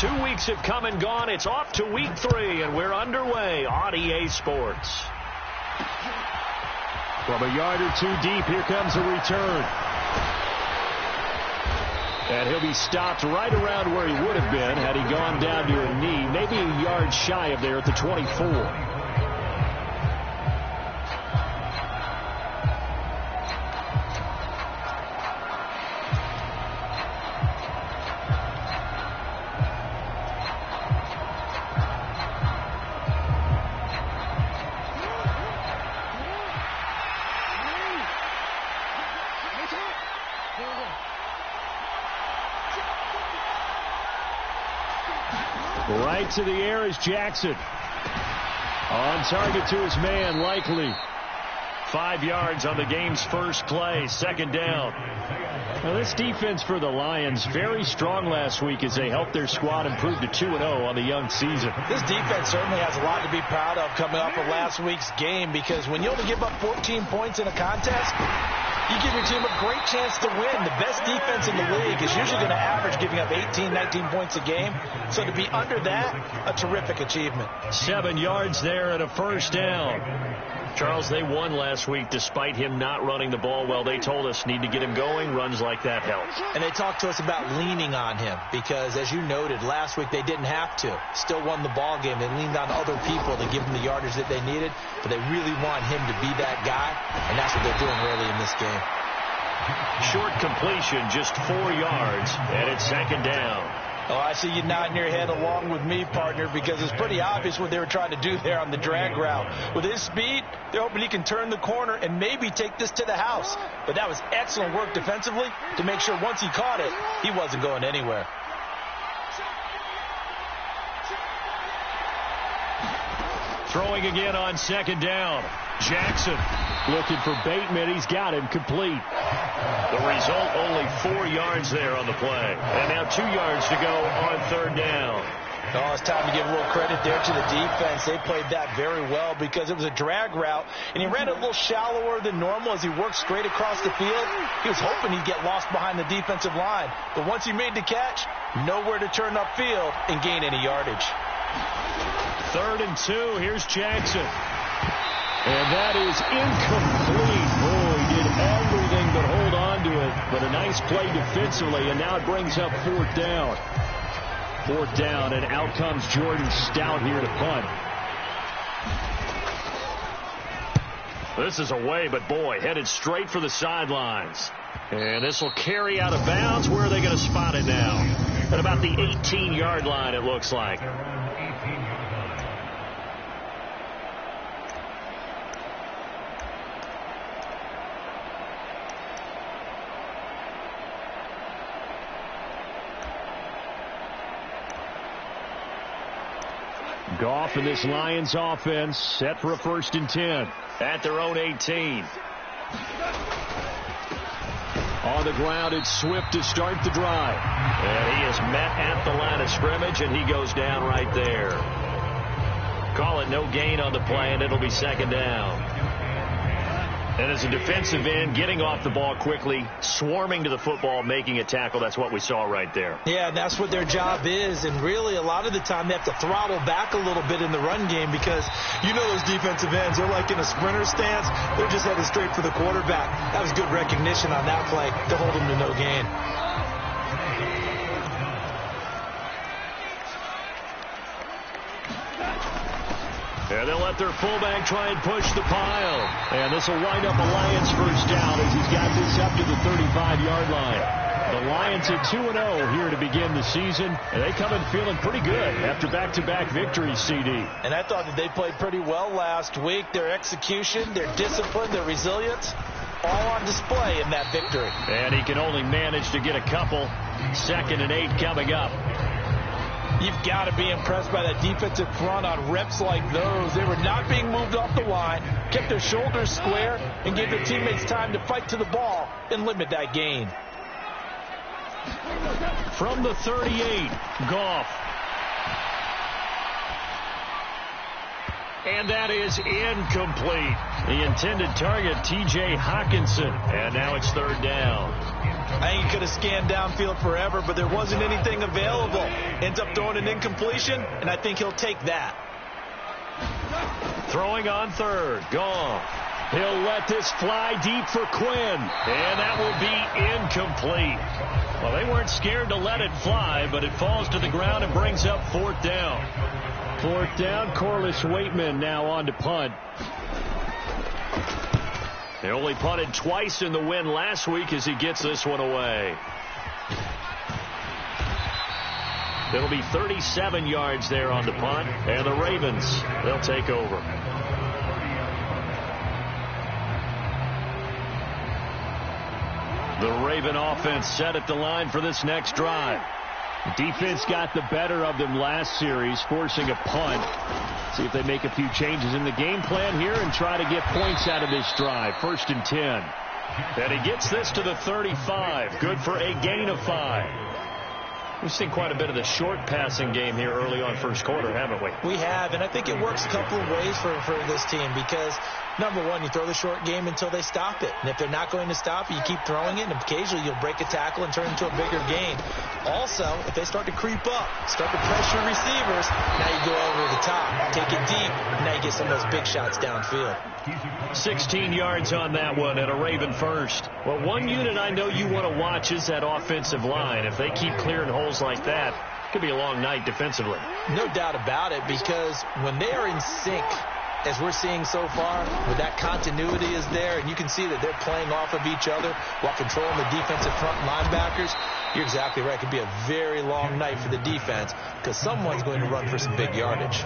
2 weeks have come and gone. It's off to week 3, and we're underway on EA Sports. From a yard or two deep, here comes a return. And he'll be stopped right around where he would have been had he gone down to a knee, maybe a yard shy of there at the 24. Right to the air is Jackson. On target to his man, Likely. 5 yards on the game's first play, second down. Now, this defense for the Lions, very strong last week as they helped their squad improve to 2-0 on the young season. This defense certainly has a lot to be proud of coming off of last week's game, because when you only give up 14 points in a contest, you give your team a great chance to win. The best defense in the league is usually going to average giving up 18, 19 points a game. So to be under that, a terrific achievement. 7 yards there and a first down. Charles, they won last week despite him not running the ball well. They told us need to get him going. Runs like that help. And they talked to us about leaning on him because, as you noted, last week they didn't have to. Still won the ball game. They leaned on other people to give them the yardage that they needed, but they really want him to be that guy, and that's what they're doing early in this game. Short completion, just 4 yards, and it's second down. Oh, I see you nodding your head along with me, partner, because it's pretty obvious what they were trying to do there on the drag route. With his speed, they're hoping he can turn the corner and maybe take this to the house. But that was excellent work defensively to make sure once he caught it, he wasn't going anywhere. Throwing again on second down. Jackson looking for Bateman. He's got him complete. The result, only 4 yards there on the play. And now 2 yards to go on third down. Oh, it's time to give a little credit there to the defense. They played that very well because it was a drag route, and he ran it a little shallower than normal as he worked straight across the field. He was hoping he'd get lost behind the defensive line. But once he made the catch, nowhere to turn upfield and gain any yardage. 3rd and 2. Here's Jackson. And that is incomplete. Oh, he did everything but hold on to it. But a nice play defensively, and now it brings up 4th down. 4th down, and out comes Jordan Stout here to punt. This is away, but boy, headed straight for the sidelines. And this will carry out of bounds. Where are they going to spot it now? At about the 18-yard line, it looks like. Goff and this Lions offense set for a 1st and 10. At their own 18. On the ground, it's Swift to start the drive. And he is met at the line of scrimmage, and he goes down right there. Call it no gain on the play, and it'll be second down. And as a defensive end, getting off the ball quickly, swarming to the football, making a tackle, that's what we saw right there. Yeah, that's what their job is, and really a lot of the time they have to throttle back a little bit in the run game because you know those defensive ends, they're like in a sprinter stance. They're just headed straight for the quarterback. That was good recognition on that play to hold him to no gain. And they'll let their fullback try and push the pile. And this will wind up a Lions first down as he's got this up to the 35-yard line. The Lions at 2-0 here to begin the season. And they come in feeling pretty good after back-to-back victories, CD. And I thought that they played pretty well last week. Their execution, their discipline, their resilience, all on display in that victory. And he can only manage to get a couple. 2nd and 8 coming up. You've got to be impressed by that defensive front on reps like those. They were not being moved off the line, kept their shoulders square, and gave their teammates time to fight to the ball and limit that gain. From the 38, Goff. And that is incomplete. The intended target, T.J. Hawkinson. And now it's 3rd down. I think he could have scanned downfield forever, but there wasn't anything available. Ends up throwing an incompletion, and I think he'll take that. Throwing on third. Gone. He'll let this fly deep for Quinn. And that will be incomplete. Well, they weren't scared to let it fly, but it falls to the ground and brings up fourth down. Fourth down, Corliss Waitman now on to punt. They only punted twice in the win last week as he gets this one away. It'll be 37 yards there on the punt, and the Ravens, they'll take over. The Raven offense set at the line for this next drive. Defense got the better of them last series, forcing a punt. See if they make a few changes in the game plan here and try to get points out of this drive. 1st and 10. And he gets this to the 35. Good for a gain of 5. We've seen quite a bit of the short passing game here early on first quarter, haven't we? We have, and I think it works a couple of ways for this team because, number one, you throw the short game until they stop it. And if they're not going to stop it, you keep throwing it, and occasionally you'll break a tackle and turn it into a bigger gain. Also, if they start to creep up, start to pressure receivers, now you go over the top, take it deep, and now you get some of those big shots downfield. 16 yards on that one at a Raven first. Well, one unit I know you want to watch is that offensive line. If they keep clearing holes like that, it could be a long night defensively. No doubt about it, because when they are in sync, as we're seeing so far, where that continuity is there, and you can see that they're playing off of each other while controlling the defensive front linebackers, you're exactly right. It could be a very long night for the defense because someone's going to run for some big yardage.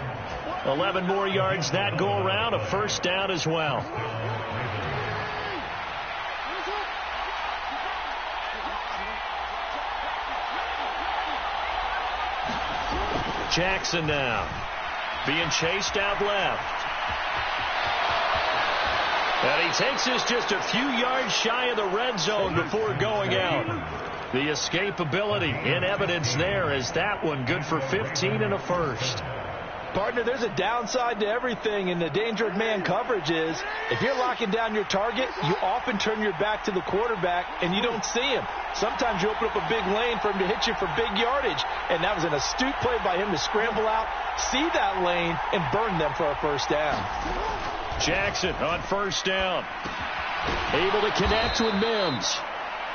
11 more yards that go around, a first down as well. Jackson now being chased out left. And he takes this just a few yards shy of the red zone before going out. The escapability in evidence there as that one good for 15 and a first. Partner, there's a downside to everything, and the danger of man coverage is if you're locking down your target, you often turn your back to the quarterback and you don't see him. Sometimes you open up a big lane for him to hit you for big yardage, and that was an astute play by him to scramble out, see that lane, and burn them for a first down. Jackson on first down, able to connect with Mims.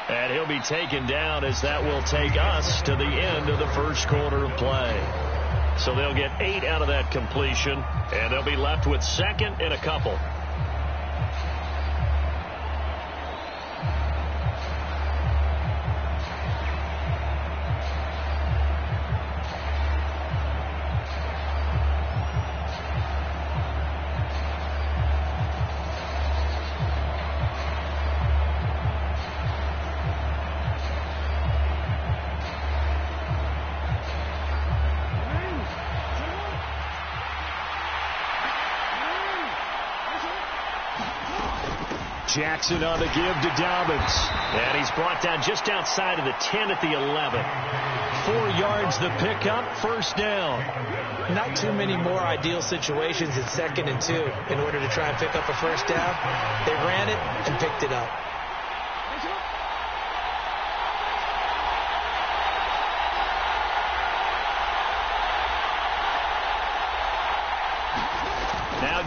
And he'll be taken down as that will take us to the end of the first quarter of play. So they'll get 8 out of that completion, and they'll be left with second and a couple. Jackson on the give to Dobbins. And he's brought down just outside of the 10 at the 11. 4 yards the pickup, first down. Not too many more ideal situations at 2nd and 2 in order to try and pick up a first down. They ran it and picked it up.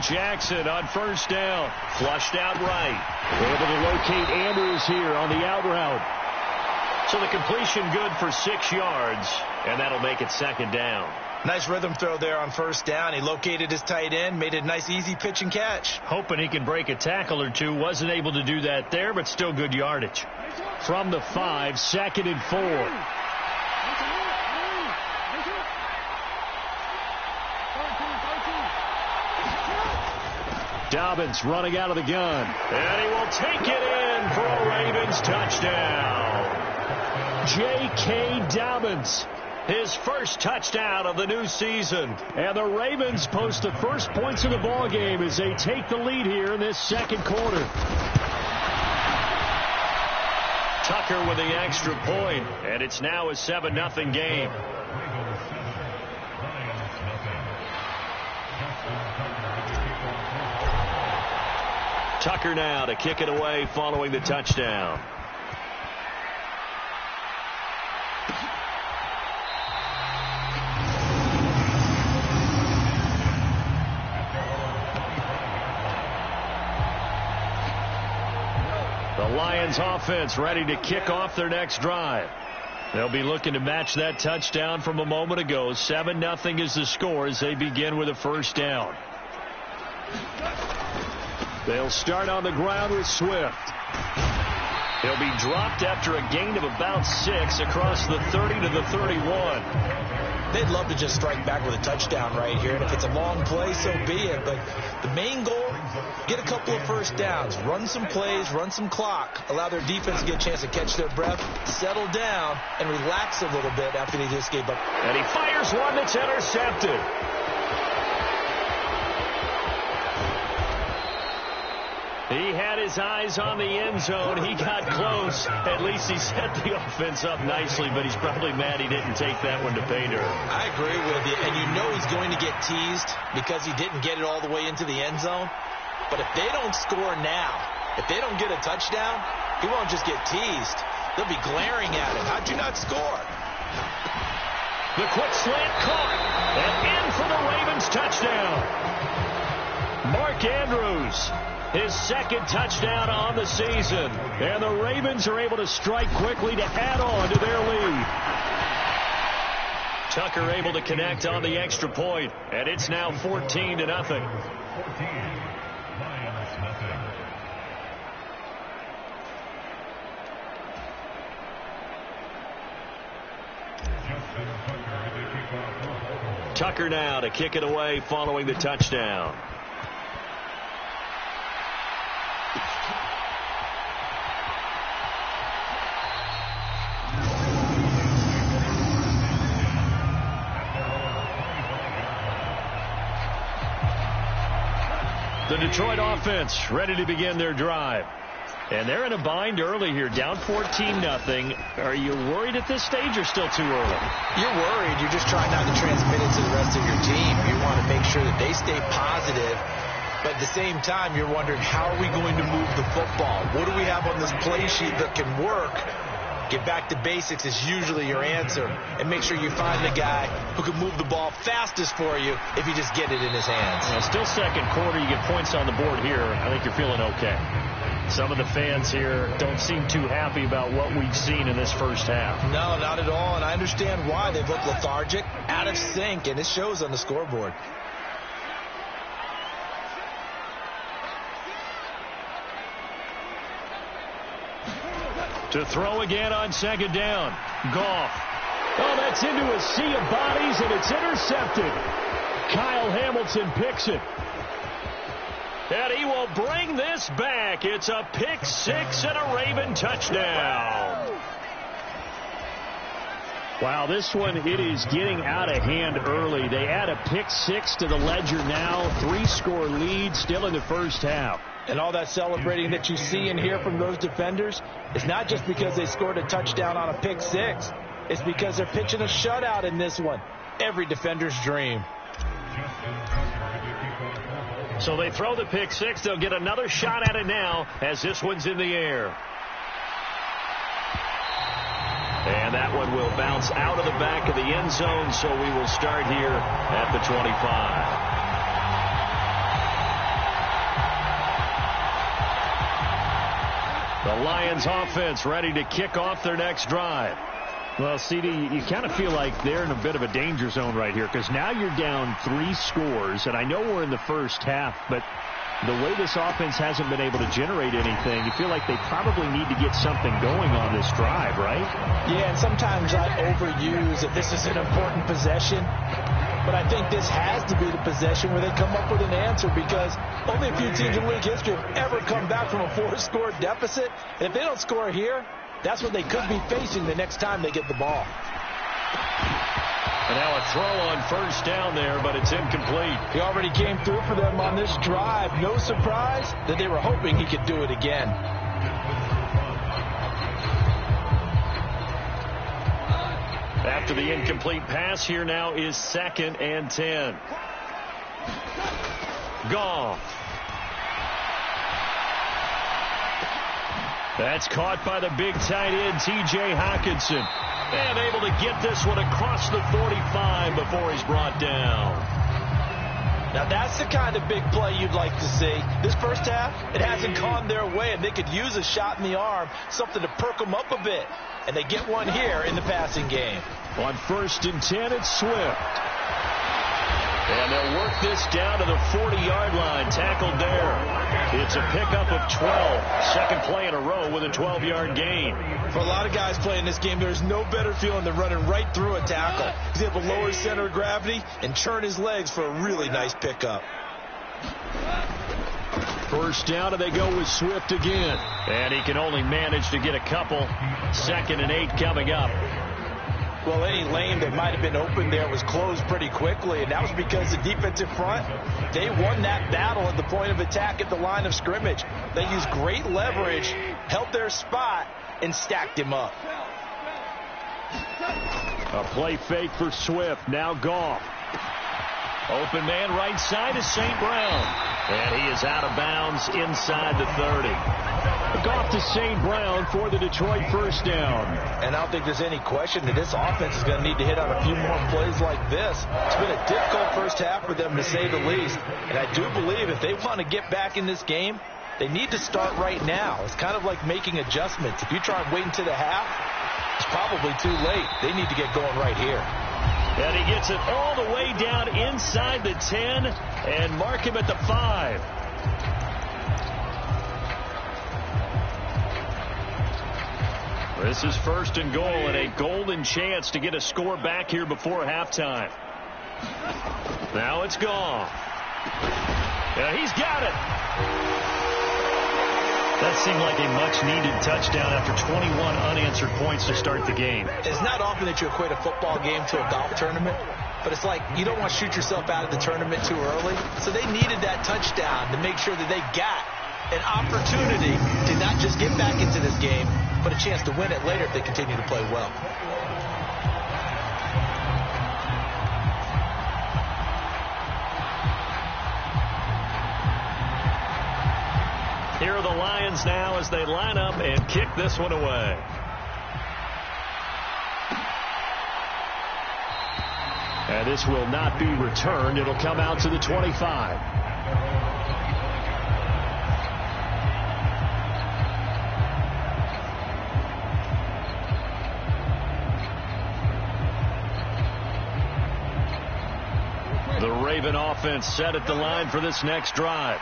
Jackson on first down, flushed out right. Able to locate Andrews here on the out route. So the completion good for 6 yards, and that'll make it second down. Nice rhythm throw there on first down. He located his tight end, made a nice easy pitch and catch. Hoping he can break a tackle or two. Wasn't able to do that there, but still good yardage. From the 5, 2nd and 4. Dobbins running out of the gun. And he will take it in for a Ravens touchdown. J.K. Dobbins, his first touchdown of the new season. And the Ravens post the first points of the ball game as they take the lead here in this second quarter. Tucker with the extra point, and it's now a 7-0 game. Tucker now to kick it away following the touchdown. Lions offense ready to kick off their next drive. They'll be looking to match that touchdown from a moment ago. 7-0 is the score as they begin with a first down. They'll start on the ground with Swift. He'll be dropped after a gain of about 6 across the 30 to the 31. They'd love to just strike back with a touchdown right here, and if it's a long play, so be it. But the main goal, get a couple of first downs, run some plays, run some clock, allow their defense to get a chance to catch their breath, settle down, and relax a little bit after they just gave up. And he fires one that's intercepted. He had his eyes on the end zone. He got close. At least he set the offense up nicely, but he's probably mad he didn't take that one to pay dirt. I agree with you, and you know he's going to get teased because he didn't get it all the way into the end zone. But if they don't score now, if they don't get a touchdown, he won't just get teased. They'll be glaring at him. How'd you not score? The quick slant caught, and in for the Ravens touchdown. Mark Andrews. His second touchdown on the season. And the Ravens are able to strike quickly to add on to their lead. Tucker able to connect on the extra point, and it's now 14-0. Tucker now to kick it away following the touchdown. The Detroit offense ready to begin their drive. And they're in a bind early here, down 14-0. Are you worried at this stage or still too early? You're worried. You're just trying not to transmit it to the rest of your team. You want to make sure that they stay positive. But at the same time, you're wondering, how are we going to move the football? What do we have on this play sheet that can work? Get back to basics is usually your answer. And make sure you find the guy who can move the ball fastest for you if you just get it in his hands. Still second quarter. You get points on the board here. I think you're feeling okay. Some of the fans here don't seem too happy about what we've seen in this first half. No, not at all. And I understand why. They've looked lethargic, out of sync, and it shows on the scoreboard. To throw again on second down. Goff. Oh, that's into a sea of bodies, and it's intercepted. Kyle Hamilton picks it. And he will bring this back. It's a pick six and a Raven touchdown. Wow, this one, it is getting out of hand early. They add a pick six to the ledger now. 3-score lead still in the first half. And all that celebrating that you see and hear from those defenders is not just because they scored a touchdown on a pick six. It's because they're pitching a shutout in this one. Every defender's dream. So they throw the pick six. They'll get another shot at it now as this one's in the air. And that one will bounce out of the back of the end zone, so we will start here at the 25. The Lions offense ready to kick off their next drive. Well, CD, you kind of feel like they're in a bit of a danger zone right here because now you're down 3 scores, and I know we're in the first half, but the way this offense hasn't been able to generate anything, you feel like they probably need to get something going on this drive, right? Yeah, and sometimes I overuse that this is an important possession, but I think this has to be the possession where they come up with an answer because only a few teams in league history have ever come back from a 4-score deficit. And if they don't score here, that's what they could be facing the next time they get the ball. And now a throw on first down there, but it's incomplete. He already came through for them on this drive. No surprise that they were hoping he could do it again. After the incomplete pass, here now is 2nd and 10. Goff. That's caught by the big tight end, T.J. Hockenson. And able to get this one across the 45 before he's brought down. Now, that's the kind of big play you'd like to see. This first half, it hasn't gone their way, and they could use a shot in the arm, something to perk them up a bit. And they get one here in the passing game. On 1st and 10, it's Swift. And they'll work this down to the 40-yard line. Tackled there. It's a pickup of 12. Second play in a row with a 12-yard gain. For a lot of guys playing this game, there's no better feeling than running right through a tackle. He's able to lower his center of gravity and turn his legs for a really nice pickup. First down, and they go with Swift again. And he can only manage to get a couple. 2nd and 8 coming up. Well, any lane that might have been open there was closed pretty quickly, and that was because the defensive front, they won that battle at the point of attack at the line of scrimmage. They used great leverage, held their spot, and stacked him up. A play fake for Swift. Now Goff. Open man right side is St. Brown. And he is out of bounds inside the 30. Goff to St. Brown for the Detroit first down. And I don't think there's any question that this offense is going to need to hit on a few more plays like this. It's been a difficult first half for them, to say the least. And I do believe if they want to get back in this game, they need to start right now. It's kind of like making adjustments. If you try and wait until the half, it's probably too late. They need to get going right here. And he gets it all the way down inside the 10 and mark him at the 5. This is 1st and goal and a golden chance to get a score back here before halftime. Now it's gone. Yeah, he's got it. That seemed like a much-needed touchdown after 21 unanswered points to start the game. It's not often that you equate a football game to a golf tournament, but it's like you don't want to shoot yourself out of the tournament too early. So they needed that touchdown to make sure that they got an opportunity to not just get back into this game, but a chance to win it later if they continue to play well. Here are the Lions now as they line up and kick this one away. And this will not be returned. It'll come out to the 25. The Raven offense set at the line for this next drive.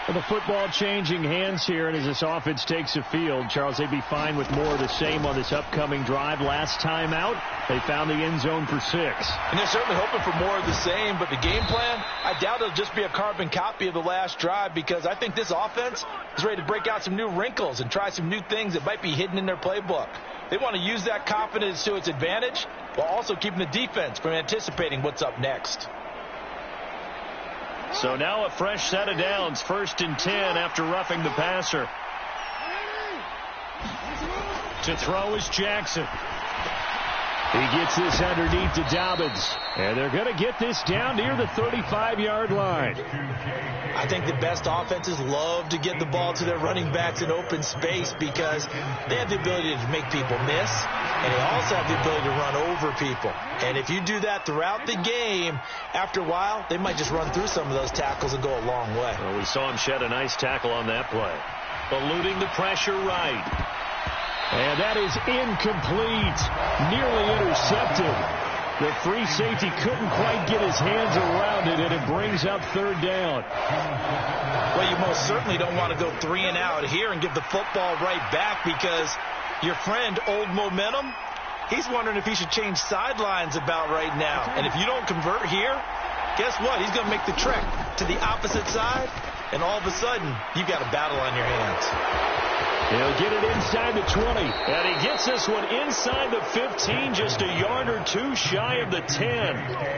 The football changing hands here, and as this offense takes the field, Charles, they'd be fine with more of the same on this upcoming drive. Last time out, they found the end zone for 6. And they're certainly hoping for more of the same, but the game plan, I doubt it'll just be a carbon copy of the last drive, because I think this offense is ready to break out some new wrinkles and try some new things that might be hidden in their playbook. They want to use that confidence to its advantage while also keeping the defense from anticipating what's up next. So now a fresh set of downs, 1st and 10 after roughing the passer. To throw is Jackson. He gets this underneath to Dobbins. And they're going to get this down near the 35-yard line. I think the best offenses love to get the ball to their running backs in open space because they have the ability to make people miss, and they also have the ability to run over people. And if you do that throughout the game, after a while, they might just run through some of those tackles and go a long way. Well, we saw him shed a nice tackle on that play. Eluding the pressure right. And that is incomplete. Nearly intercepted. The free safety couldn't quite get his hands around it, and it brings up 3rd down. Well, you most certainly don't want to go 3 and out here and give the football right back because your friend, Old Momentum, he's wondering if he should change sidelines about right now. And if you don't convert here, guess what? He's going to make the trek to the opposite side, and all of a sudden, you've got a battle on your hands. He'll get it inside the 20. And he gets this one inside the 15, just a yard or two shy of the 10.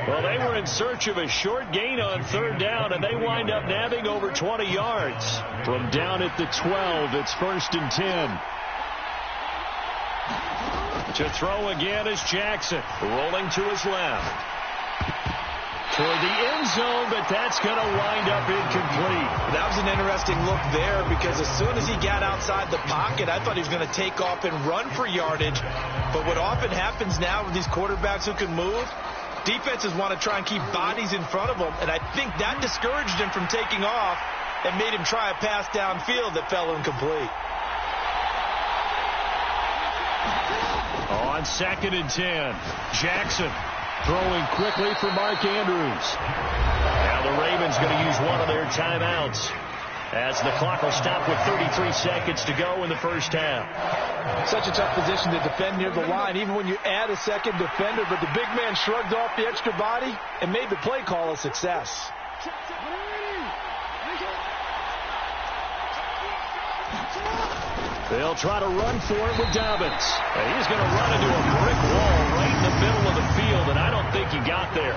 Well, they were in search of a short gain on 3rd down, and they wind up nabbing over 20 yards. From down at the 12, it's 1st and 10. To throw again is Jackson, rolling to his left. Toward the end zone, but that's going to wind up incomplete. That was an interesting look there because as soon as he got outside the pocket, I thought he was going to take off and run for yardage. But what often happens now with these quarterbacks who can move, Defenses want to try and keep bodies in front of him, and I think that discouraged him from taking off and made him try a pass downfield that fell incomplete. On 2nd and 10, Jackson throwing quickly for Mark Andrews. Now the Ravens going to use one of their timeouts as the clock will stop with 33 seconds to go in the first half. Such a tough position to defend near the line, even when you add a second defender, but the big man shrugged off the extra body and made the play call a success. They'll try to run for it with Dobbins. And he's going to run into a brick wall right in the middle of the field, and I don't think he got there.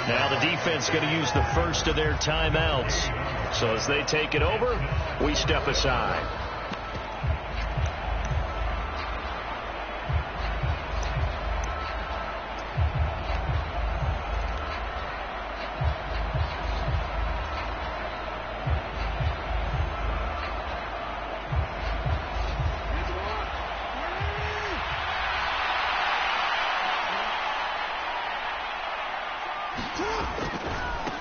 Now the defense going to use the first of their timeouts. So as they take it over, we step aside.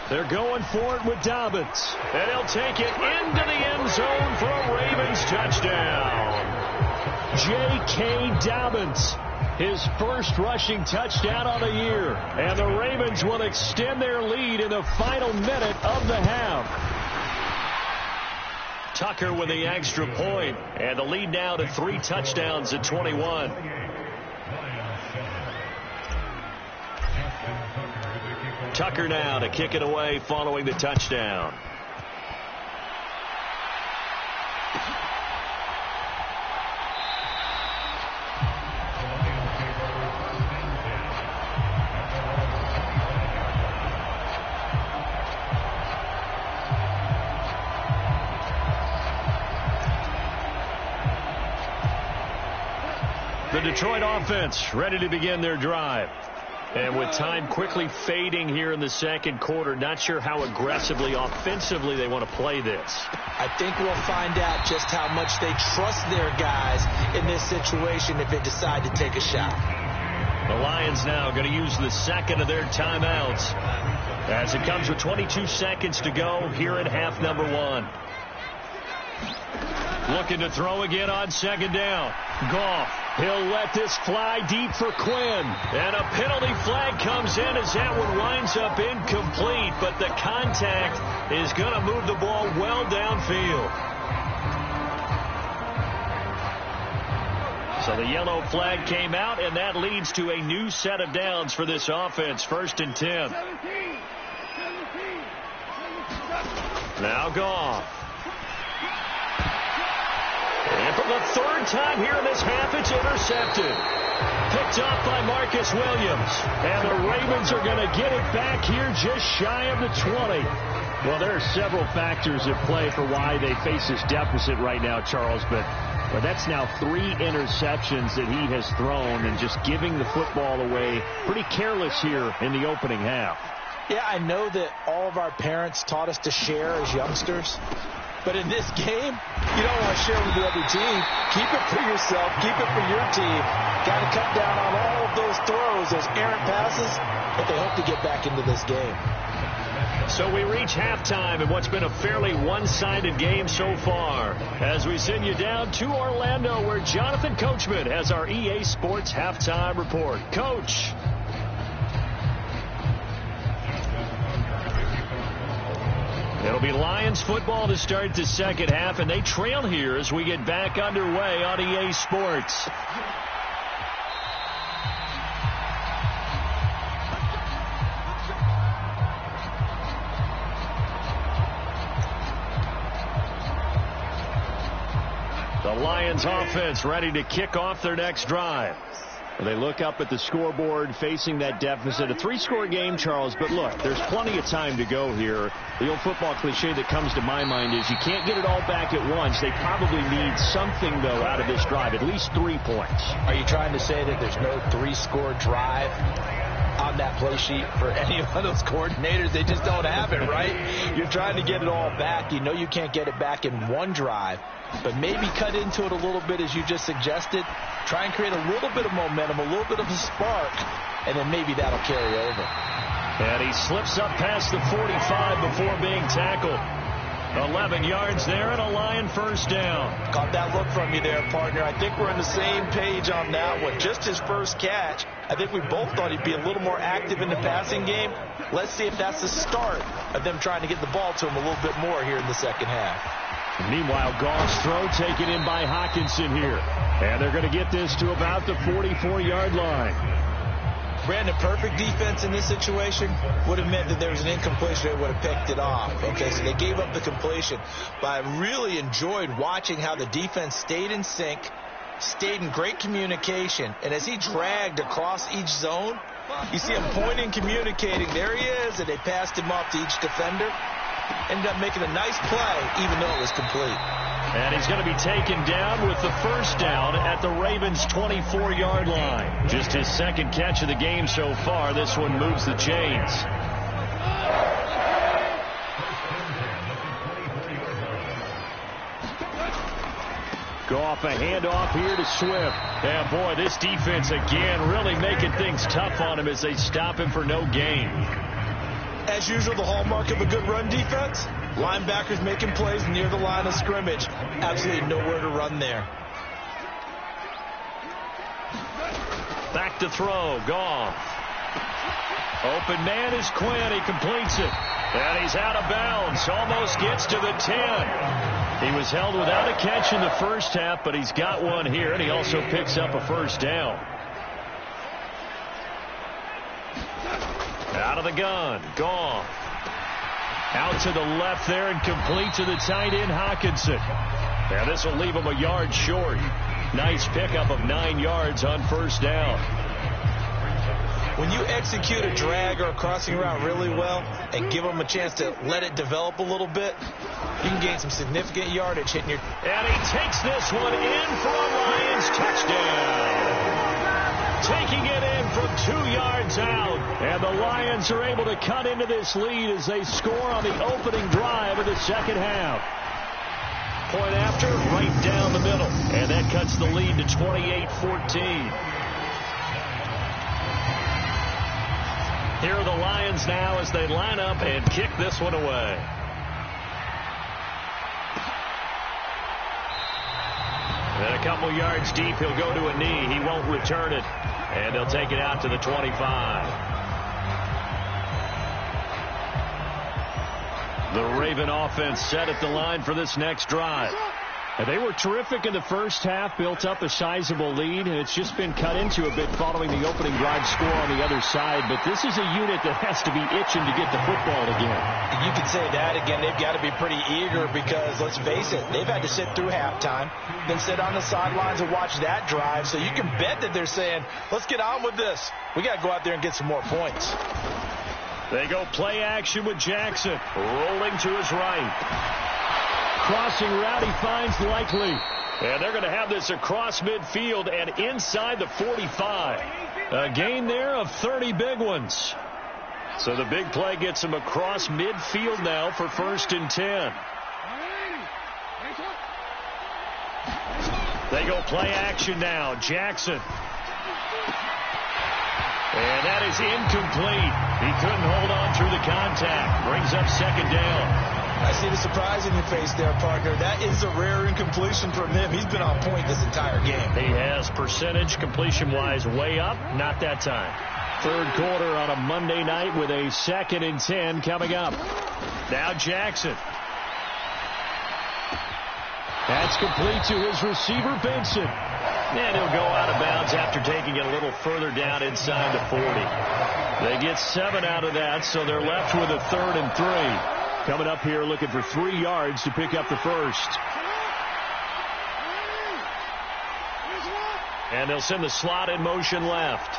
They're going for it with Dobbins. And he'll take it into the end zone for a Ravens touchdown. J.K. Dobbins, his first rushing touchdown on the year. And the Ravens will extend their lead in the final minute of the half. Tucker with the extra point. And the lead now to 3 touchdowns at 21. Tucker now to kick it away following the touchdown. The Detroit offense ready to begin their drive. And with time quickly fading here in the second quarter, not sure how aggressively, offensively they want to play this. I think we'll find out just how much they trust their guys in this situation if they decide to take a shot. The Lions now going to use the second of their timeouts as it comes with 22 seconds to go here in half number 1. Looking to throw again on 2nd down. Goff. He'll let this fly deep for Quinn. And a penalty flag comes in as that one winds up incomplete. But the contact is going to move the ball well downfield. So the yellow flag came out, and that leads to a new set of downs for this offense. 1st and 10. Now Goff. And for the 3rd time here in this half, it's intercepted. Picked off by Marcus Williams. And the Ravens are going to get it back here just shy of the 20. Well, there are several factors at play for why they face this deficit right now, Charles. But that's now 3 interceptions that he has thrown and just giving the football away pretty careless here in the opening half. Yeah, I know that all of our parents taught us to share as youngsters. But in this game, you don't want to share with the other team. Keep it for yourself. Keep it for your team. Got to cut down on all of those throws, those errant passes, but they hope to get back into this game. So we reach halftime in what's been a fairly one-sided game so far as we send you down to Orlando where Jonathan Coachman has our EA Sports Halftime Report. Coach. It'll be Lions football to start the second half, and they trail here as we get back underway on EA Sports. The Lions offense ready to kick off their next drive. They look up at the scoreboard facing that deficit. A 3-score game, Charles, but look, there's plenty of time to go here. The old football cliche that comes to my mind is you can't get it all back at once. They probably need something, though, out of this drive, at least 3 points. Are you trying to say that there's no 3-score drive? on that play sheet for any of those coordinators. They just don't have it, right? You're trying to get it all back. You know you can't get it back in one drive, but maybe cut into it a little bit as you just suggested. Try and create a little bit of momentum, a little bit of a spark, and then maybe that'll carry over. And he slips up past the 45 before being tackled. 11 yards there and a Lion first down. Caught that look from you there, partner. I think we're on the same page on that one. Just his first catch. I think we both thought he'd be a little more active in the passing game. Let's see if that's the start of them trying to get the ball to him a little bit more here in the second half. Meanwhile, Goff's throw taken in by Hockenson here. And they're going to get this to about the 44-yard line. Brandon, perfect defense in this situation would have meant that there was an incompletion. They would have picked it off. Okay, so they gave up the completion. But I really enjoyed watching how the defense stayed in sync, stayed in great communication. And as he dragged across each zone, you see him pointing, communicating. There he is, and they passed him off to each defender. Ended up making a nice play, even though it was complete. And he's going to be taken down with the first down at the Ravens' 24-yard line. Just his second catch of the game so far. This one moves the chains. Goff, a handoff here to Swift. And boy, this defense again really making things tough on him as they stop him for no gain. As usual, the hallmark of a good run defense, linebackers making plays near the line of scrimmage. Absolutely nowhere to run there. Back to throw, Goff. Open man is Quinn. He completes it. And he's out of bounds. Almost gets to the 10. He was held without a catch in the first half, but he's got one here, and he also picks up a first down. Out of the gun, Goff. Out to the left there and complete to the tight end, Hockenson. And this will leave him a yard short. Nice pickup of 9 yards on first down. When you execute a drag or a crossing route really well and give them a chance to let it develop a little bit, you can gain some significant yardage hitting your... And he takes this one in for a Lions touchdown. Taking it in from 2 yards out. And the Lions are able to cut into this lead as they score on the opening drive of the second half. Point after, right down the middle. And that cuts the lead to 28-14. Here are the Lions now as they line up and kick this one away. And a couple yards deep, he'll go to a knee. He won't return it. And they'll take it out to the 25. The Raven offense set at the line for this next drive. And they were terrific in the first half, built up a sizable lead, and it's just been cut into a bit following the opening drive score on the other side. But this is a unit that has to be itching to get the football again. You can say that again. They've got to be pretty eager because, let's face it, they've had to sit through halftime, then sit on the sidelines and watch that drive. So you can bet that they're saying, let's get on with this. We got to go out there and get some more points. They go play action with Jackson, rolling to his right. Crossing route, he finds Likely. And they're going to have this across midfield and inside the 45. A gain there of 30 big ones. So the big play gets him across midfield now for 1st and 10. They go play action now. Jackson. And that is incomplete. He couldn't hold on through the contact. Brings up 2nd down. I see the surprise in your face there, partner. That is a rare incompletion from him. He's been on point this entire game. He has percentage completion-wise way up. Not that time. 3rd quarter on a Monday night with a 2nd and 10 coming up. Now Jackson. That's complete to his receiver, Benson. And he'll go out of bounds after taking it a little further down inside the 40. They get 7 out of that, so they're left with a 3rd and 3. Coming up here looking for 3 yards to pick up the first. And they'll send the slot in motion left.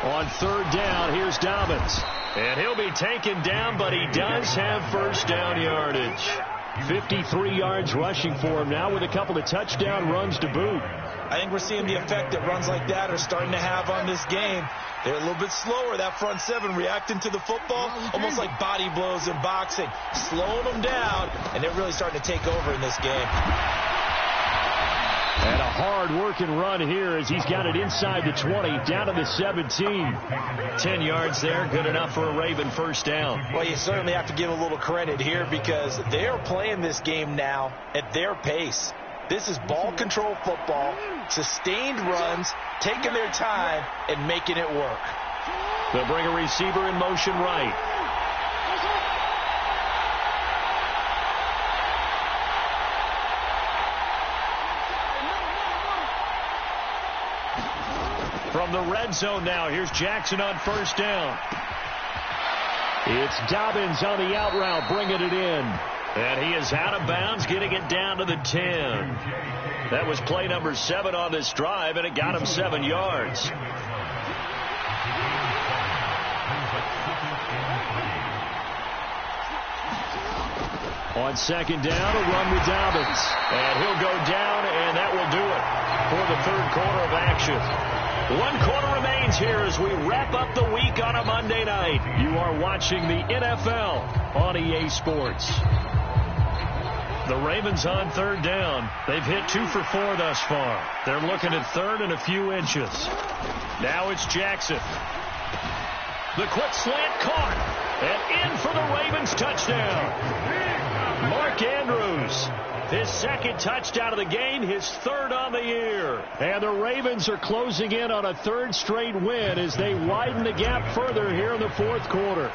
On 3rd down, here's Dobbins. And he'll be taken down, but he does have first down yardage. 53 yards rushing for him now with a couple of touchdown runs to boot. I think we're seeing the effect that runs like that are starting to have on this game. They're a little bit slower, that front seven, reacting to the football, almost like body blows in boxing, slowing them down, and they're really starting to take over in this game. And a hard-working run here as he's got it inside the 20, down to the 17. 10 yards there, good enough for a Raven first down. Well, you certainly have to give a little credit here because they're playing this game now at their pace. This is ball control football, sustained runs, taking their time, and making it work. They'll bring a receiver in motion right. From the red zone now, here's Jackson on first down. It's Dobbins on the out route, bringing it in. And he is out of bounds, getting it down to the 10. That was play number 7 on this drive, and it got him 7 yards. On second down, a run with Dobbins. And he'll go down, and that will do it for the third quarter of action. 1 quarter remains here as we wrap up the week on a Monday night. You are watching the NFL on EA Sports. The Ravens on third down. They've hit 2 for 4 thus far. They're looking at third and a few inches. Now it's Jackson. The quick slant caught. And in for the Ravens touchdown. Mark Andrews. His second touchdown of the game, his third on the year. And the Ravens are closing in on a third straight win as they widen the gap further here in the fourth quarter.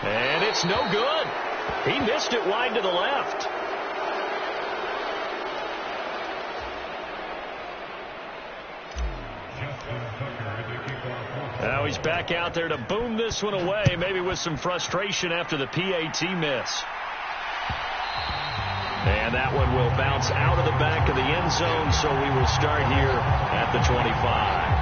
And it's no good. He missed it wide to the left. Now he's back out there to boom this one away, maybe with some frustration after the PAT miss. And that one will bounce out of the back of the end zone, so we will start here at the 25.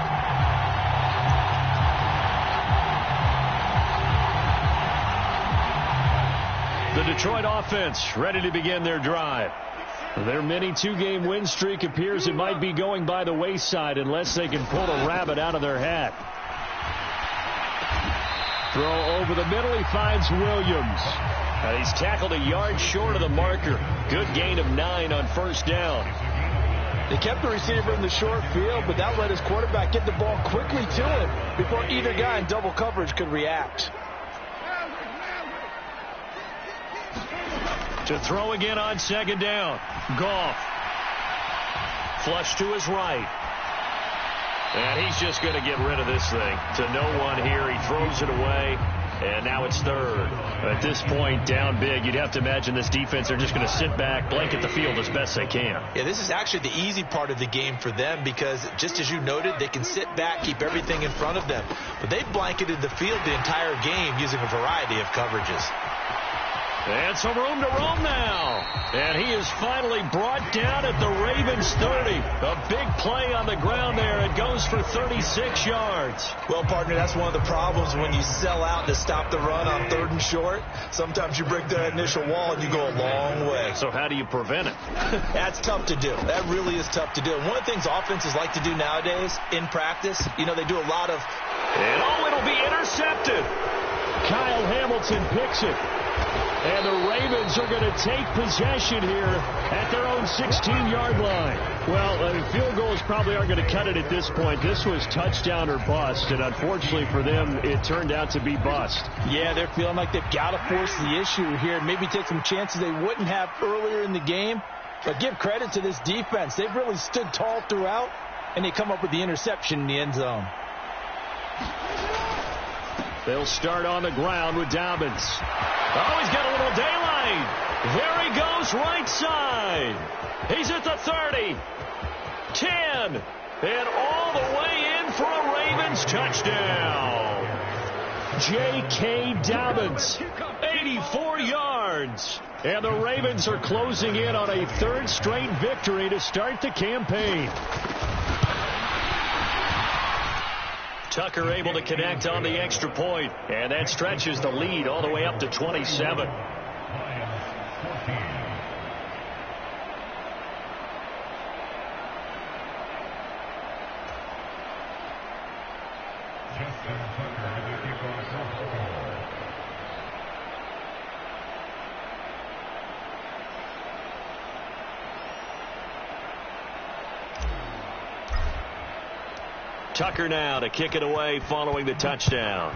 The Detroit offense ready to begin their drive. Their mini 2-game win streak appears it might be going by the wayside unless they can pull a rabbit out of their hat. Throw over the middle. He finds Williams. He's tackled a yard short of the marker. Good gain of 9 on first down. They kept the receiver in the short field, but that let his quarterback get the ball quickly to him before either guy in double coverage could react. To throw again on second down. Goff. Flush to his right. And he's just going to get rid of this thing. To no one here. He throws it away. And now it's third. At this point, down big, you'd have to imagine this defense are just going to sit back, blanket the field as best they can. Yeah, this is actually the easy part of the game for them because, just as you noted, they can sit back, keep everything in front of them. But they've blanketed the field the entire game using a variety of coverages. And some room to roam now. And he is finally brought down at the Ravens 30. A big play on the ground there. It goes for 36 yards. Well, partner, that's one of the problems when you sell out to stop the run on third and short. Sometimes you break that initial wall and you go a long way. So how do you prevent it? That's tough to do. That really is tough to do. And one of the things offenses like to do nowadays in practice, you know, they do a lot of... And it'll be intercepted. Kyle Hamilton picks it. And the Ravens are going to take possession here at their own 16-yard line. Well, field goals probably aren't going to cut it at this point. This was touchdown or bust, and unfortunately for them, it turned out to be bust. Yeah, they're feeling like they've got to force the issue here, maybe take some chances they wouldn't have earlier in the game. But give credit to this defense. They've really stood tall throughout, and they come up with the interception in the end zone. They'll start on the ground with Dobbins. Oh, he's got a little daylight. There he goes, right side. He's at the 30, 10, and all the way in for a Ravens touchdown. J.K. Dobbins, 84 yards. And the Ravens are closing in on a third straight victory to start the campaign. Tucker able to connect on the extra point, and that stretches the lead all the way up to 27. Tucker now to kick it away following the touchdown.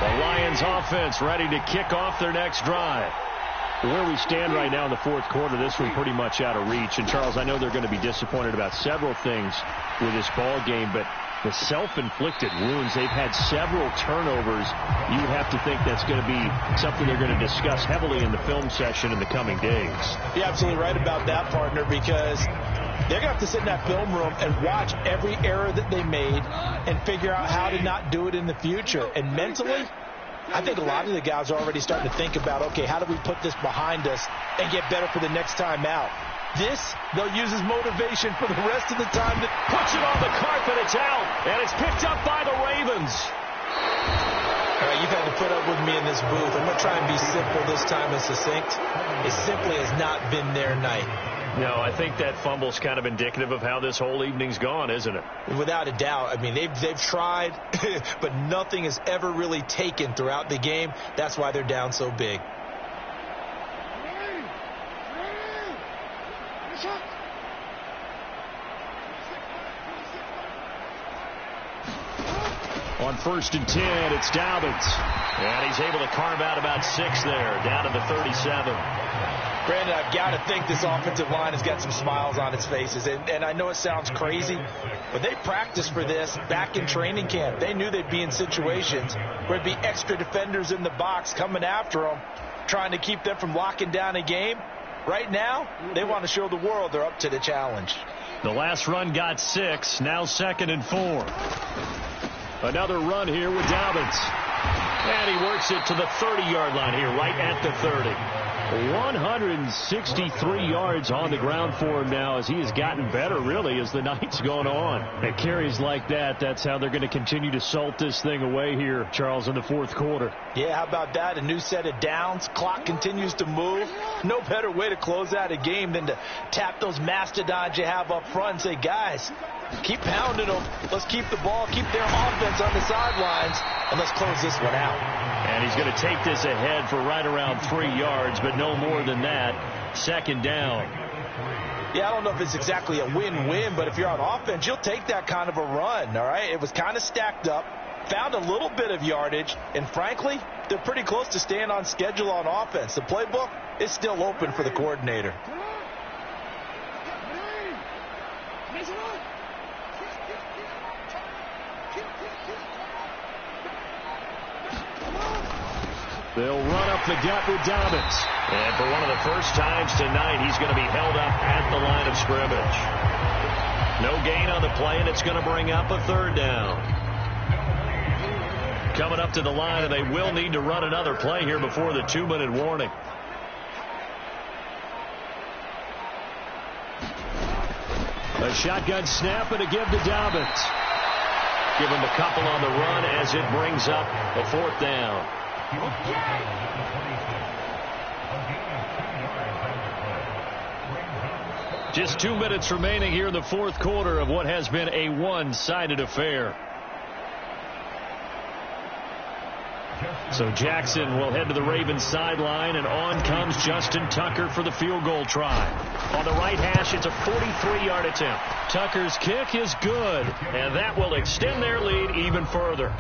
The Lions offense ready to kick off their next drive. Where we stand right now in the fourth quarter, this one pretty much out of reach. And, Charles, I know they're going to be disappointed about several things with this ball game, but the self-inflicted wounds, they've had several turnovers. You would have to think that's going to be something they're going to discuss heavily in the film session in the coming days. You're absolutely right about that, partner, because they're going to have to sit in that film room and watch every error that they made and figure out how to not do it in the future. And mentally, I think a lot of the guys are already starting to think about, okay, how do we put this behind us and get better for the next time out? This, they'll use as motivation for the rest of the time. That puts it on the carpet, it's out, and it's picked up by the Ravens. All right, you've had to put up with me in this booth. I'm going to try and be simple this time and succinct. It simply has not been their night. No, I think that fumble's kind of indicative of how this whole evening's gone, isn't it? Without a doubt. I mean, they've tried, but nothing is ever really taken throughout the game. That's why they're down so big. On 1st and 10, it's Dobbins. And he's able to carve out about 6 there, down to the 37. Brandon, I've got to think this offensive line has got some smiles on its faces. And I know it sounds crazy, but they practiced for this back in training camp. They knew they'd be in situations where there'd be extra defenders in the box coming after them, trying to keep them from locking down a game. Right now, they want to show the world they're up to the challenge. The last run got 6, now 2nd and 4. Another run here with Dobbins. And he works it to the 30-yard line here, right at the 30. 163 yards on the ground for him now as he has gotten better, really, as the night's gone on. And carries like that, that's how they're going to continue to salt this thing away here, Charles, in the fourth quarter. Yeah, how about that? A new set of downs. Clock continues to move. No better way to close out a game than to tap those mastodons you have up front and say, guys, keep pounding them. Let's keep the ball, keep their offense on the sidelines, and let's close this one out. And he's going to take this ahead for right around 3 yards, but no more than that. 2nd down. Yeah, I don't know if it's exactly a win-win, but if you're on offense, you'll take that kind of a run, all right? It was kind of stacked up, found a little bit of yardage, and frankly, they're pretty close to staying on schedule on offense. The playbook is still open for the coordinator. They'll run up the gut with Dobbins. And for one of the first times tonight, he's going to be held up at the line of scrimmage. No gain on the play, and it's going to bring up a 3rd down. Coming up to the line, and they will need to run another play here before the 2-minute warning. A shotgun snap and a give to Dobbins. Give him a couple on the run as it brings up a 4th down. Just 2 minutes remaining here in the fourth quarter of what has been a one-sided affair. So Jackson will head to the Ravens sideline, and on comes Justin Tucker for the field goal try. On the right hash, it's a 43-yard attempt. Tucker's kick is good, and that will extend their lead even further.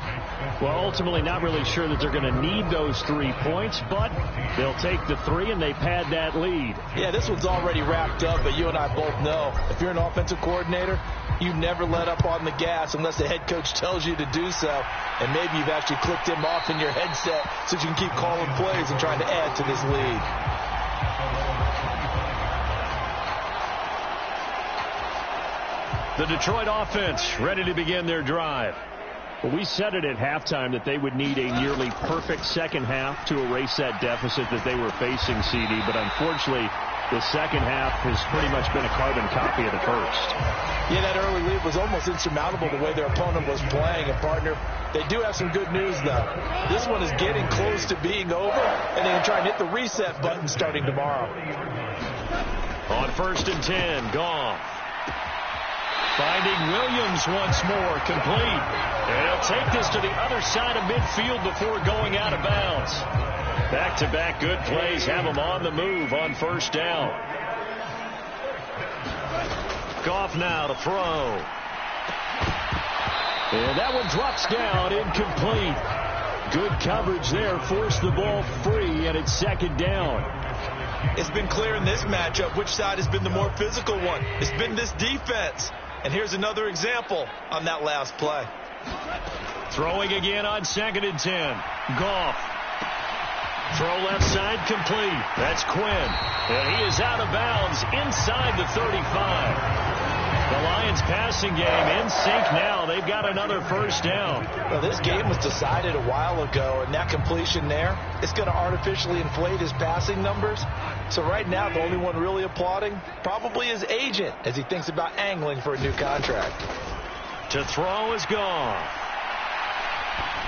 Well, ultimately not really sure that they're going to need those 3 points, but they'll take the 3 and they pad that lead. Yeah, this one's already wrapped up, but you and I both know if you're an offensive coordinator, you never let up on the gas unless the head coach tells you to do so. And maybe you've actually clicked him off in your headset so you can keep calling plays and trying to add to this lead. The Detroit offense ready to begin their drive. Well, we said it at halftime that they would need a nearly perfect second half to erase that deficit that they were facing, CD. But unfortunately, the second half has pretty much been a carbon copy of the first. Yeah, that early lead was almost insurmountable the way their opponent was playing. And, partner, they do have some good news, though. This one is getting close to being over, and they can try and hit the reset button starting tomorrow. On 1st and 10, Goff. Finding Williams once more, complete. And he'll take this to the other side of midfield before going out of bounds. Back-to-back good plays have him on the move on 1st down. Goff now to throw. And that one drops down, incomplete. Good coverage there, forced the ball free, and it's 2nd down. It's been clear in this matchup which side has been the more physical one. It's been this defense. And here's another example on that last play. Throwing again on 2nd and 10. Goff. Throw left side complete. That's Quinn. And he is out of bounds inside the 35. The Lions passing game in sync now. They've got another 1st down. Well, this game was decided a while ago, and that completion there, it's going to artificially inflate his passing numbers. So right now, the only one really applauding probably his agent as he thinks about angling for a new contract. To throw is gone.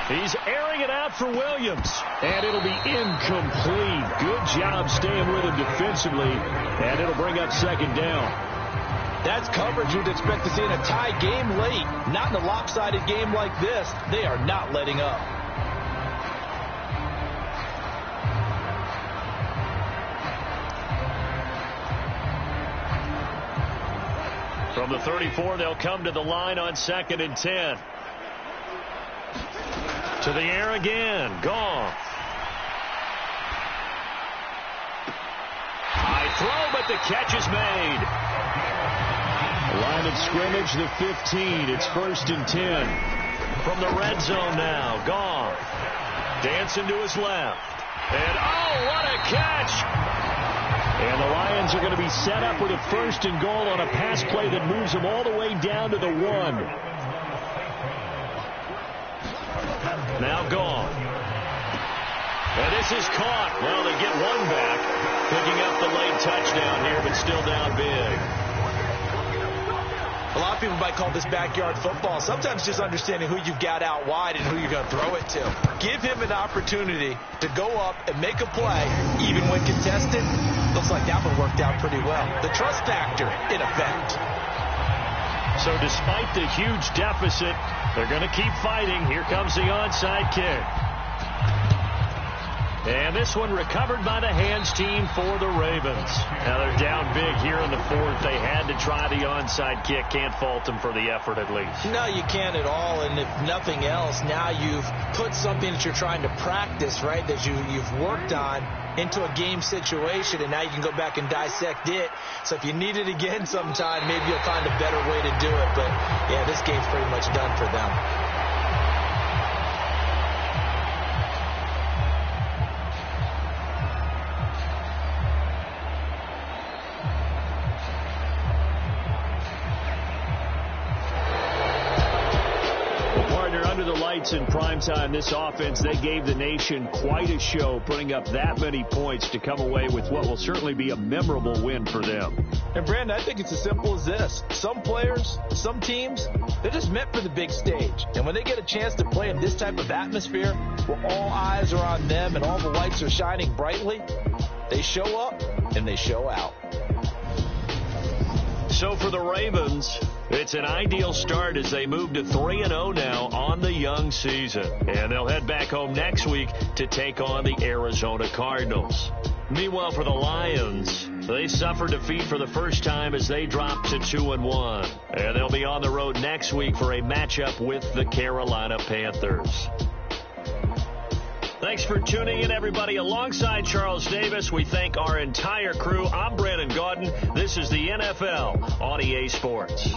He's airing it out for Williams. And it'll be incomplete. Good job staying with him defensively. And it'll bring up 2nd down. That's coverage you'd expect to see in a tie game late. Not in a lopsided game like this. They are not letting up. From the 34, they'll come to the line on 2nd and 10. To the air again. Goff. High throw, but the catch is made. Line of scrimmage, the 15. It's 1st and 10. From the red zone now. Goff. Dancing to his left. And, oh, what a catch! And the Lions are going to be set up with a 1st and goal on a pass play that moves them all the way down to the 1. Now Goff. And this is caught. Well, they get one back. Picking up the late touchdown here, but still down big. A lot of people might call this backyard football. Sometimes just understanding who you've got out wide and who you're going to throw it to. Give him an opportunity to go up and make a play, even when contested. Looks like that one worked out pretty well. The trust factor in effect. So despite the huge deficit, they're going to keep fighting. Here comes the onside kick. And this one recovered by the hands team for the Ravens. Now they're down big here in the 4th. They had to try the onside kick. Can't fault them for the effort at least. No, you can't at all. And if nothing else, now you've put something that you're trying to practice, right, that you've worked on into a game situation, and now you can go back and dissect it. So if you need it again sometime, maybe you'll find a better way to do it. But, yeah, this game's pretty much done for them. Under the lights in primetime, this offense, they gave the nation quite a show, putting up that many points to come away with what will certainly be a memorable win for them. And, Brandon, I think it's as simple as this. Some players, some teams, they're just meant for the big stage. And when they get a chance to play in this type of atmosphere, where all eyes are on them and all the lights are shining brightly, they show up and they show out. So for the Ravens, it's an ideal start as they move to 3-0 now on the young season. And they'll head back home next week to take on the Arizona Cardinals. Meanwhile, for the Lions, they suffered defeat for the first time as they dropped to 2-1. And they'll be on the road next week for a matchup with the Carolina Panthers. Thanks for tuning in, everybody. Alongside Charles Davis, we thank our entire crew. I'm Brandon Gaudin. This is the NFL on EA Sports.